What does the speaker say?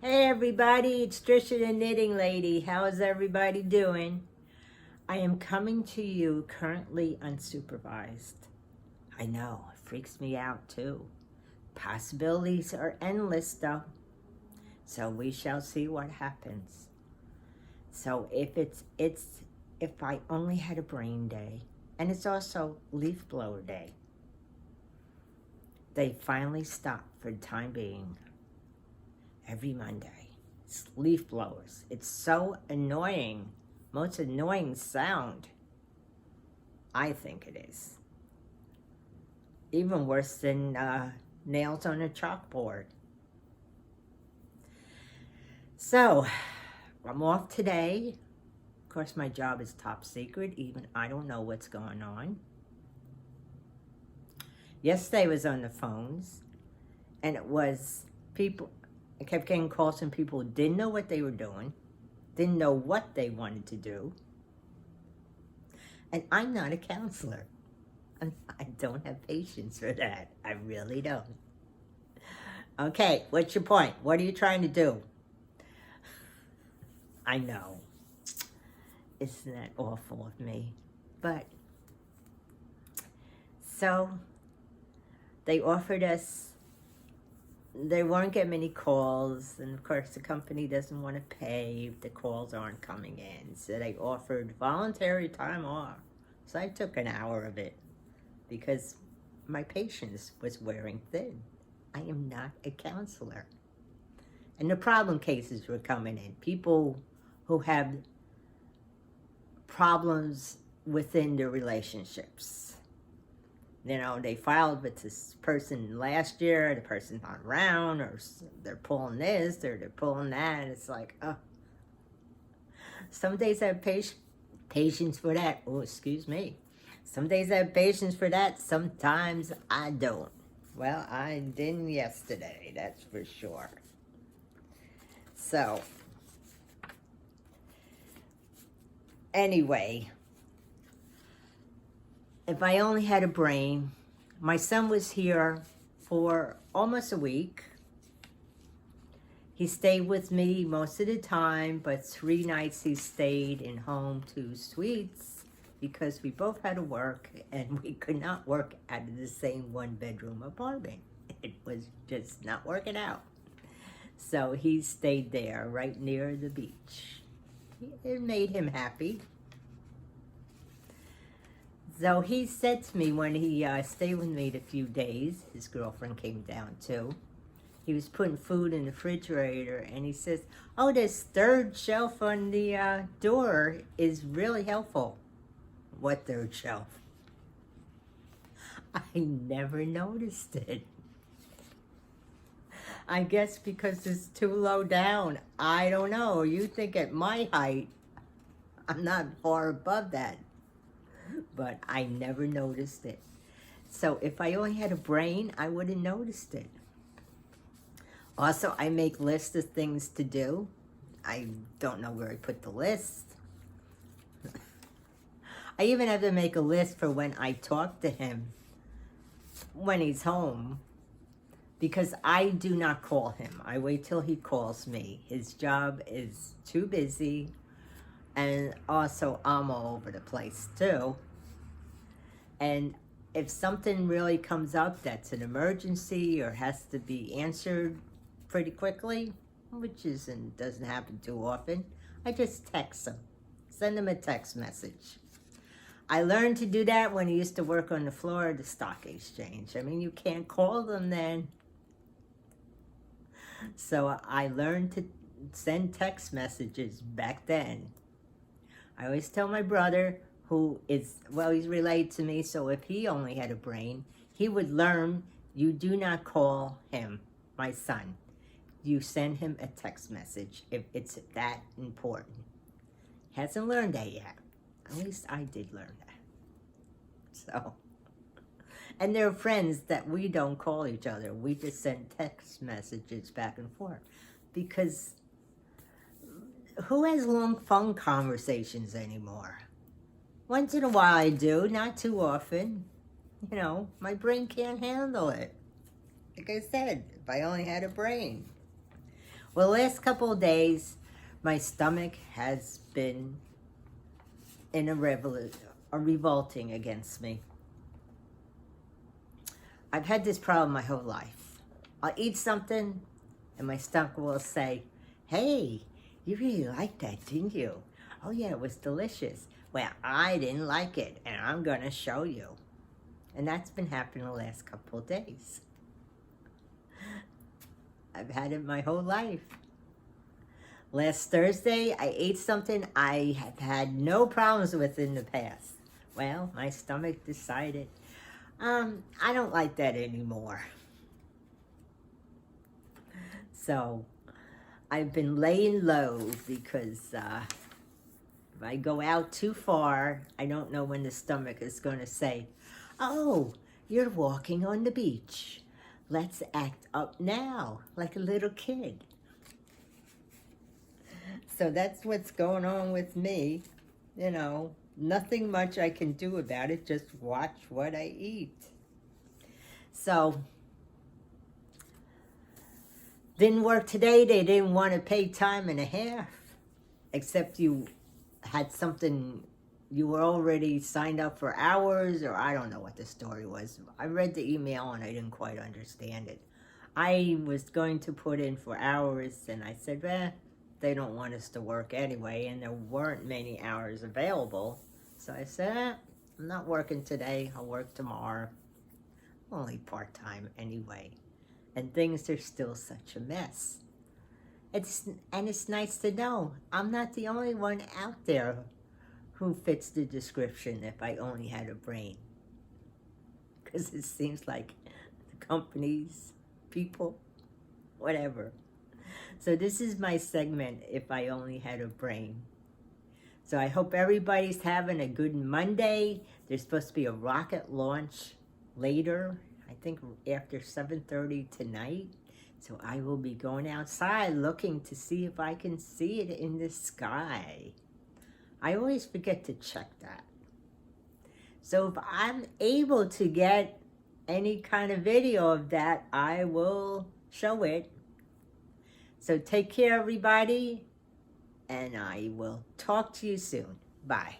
Hey everybody, it's Trisha the Knitting Lady. How is everybody doing? I am coming to you currently unsupervised. I know, it freaks me out too. Possibilities are endless though. So we shall see what happens. So if I only had a brain day, and it's also leaf blower day. They finally stopped for the time being. Every Monday. It's leaf blowers. It's so annoying. Most annoying sound. I think it is. Even worse than nails on a chalkboard. So, I'm off today. Of course, my job is top secret. Even I don't know what's going on. Yesterday I was on the phones, and it was people. I kept getting calls from people who didn't know what they were doing, didn't know what they wanted to do. And I'm not a counselor. I don't have patience for that. I really don't. Okay, what's your point? What are you trying to do? I know. Isn't that awful of me? But, so, they offered us. They won't get many calls, and of course the company doesn't want to pay if the calls aren't coming in. So they offered voluntary time off. So I took an hour of it because my patience was wearing thin. I am not a counselor. And the problem cases were coming in. People who have problems within their relationships. You know, they filed with this person last year, the person's not around, or they're pulling this, or they're pulling that. It's like, oh. Some days I have patience for that. Oh, excuse me. Some days I have patience for that. Sometimes I don't. Well, I didn't yesterday, that's for sure. So, anyway, if I only had a brain. My son was here for almost a week. He stayed with me most of the time, but 3 nights he stayed in home 2 suites because we both had to work and we could not work out of the same 1-bedroom apartment. It was just not working out. So he stayed there right near the beach. It made him happy. So he said to me when he stayed with me a few days, his girlfriend came down too. He was putting food in the refrigerator and he says, oh, this 3rd shelf on the door is really helpful. What 3rd shelf? I never noticed it. I guess because it's too low down. I don't know. You think at my height, I'm not far above that. But I never noticed it. So if I only had a brain, I would have noticed it. Also, I make lists of things to do. I don't know where I put the list. I even have to make a list for when I talk to him when he's home, because I do not call him. I wait till he calls me. His job is too busy, and also I'm all over the place too. And if something really comes up that's an emergency or has to be answered pretty quickly, which doesn't happen too often, I just text him, send him a text message. I learned to do that when I used to work on the floor of the stock exchange. I mean, you can't call them then. So I learned to send text messages back then. I always tell my brother, who is, well, he's related to me, so if he only had a brain, he would learn you do not call him, my son. You send him a text message if it's that important. He hasn't learned that yet. At least I did learn that. So, and there are friends that we don't call each other. We just send text messages back and forth. Because who has long phone conversations anymore? Once in a while I do, not too often. You know, my brain can't handle it. Like I said, if I only had a brain. Well, the last couple of days, my stomach has been in a revolting against me. I've had this problem my whole life. I'll eat something and my stomach will say, hey, you really liked that, didn't you? Oh yeah, it was delicious. Well, I didn't like it and I'm gonna show you. And that's been happening the last couple of days. I've had it my whole life. Last Thursday, I ate something I have had no problems with in the past. Well, my stomach decided, I don't like that anymore. So, I've been laying low because if I go out too far, I don't know when the stomach is going to say, oh, you're walking on the beach. Let's act up now, like a little kid. So that's what's going on with me. You know, nothing much I can do about it, just watch what I eat. So, didn't work today. They didn't want to pay time and a half, except you had something, you were already signed up for hours, or I don't know what the story was. I read the email and I didn't quite understand it. I was going to put in for hours and I said, they don't want us to work anyway, and there weren't many hours available. So I said, I'm not working today, I'll work tomorrow. Only part-time anyway. And things are still such a mess. It's nice to know I'm not the only one out there who fits the description if I only had a brain. Because it seems like the companies, people, whatever. So this is my segment, If I Only Had a Brain. So I hope everybody's having a good Monday. There's supposed to be a rocket launch later, I think after 7:30 tonight. So I will be going outside looking to see if I can see it in the sky. I always forget to check that. So if I'm able to get any kind of video of that, I will show it. So take care, everybody, and I will talk to you soon. Bye.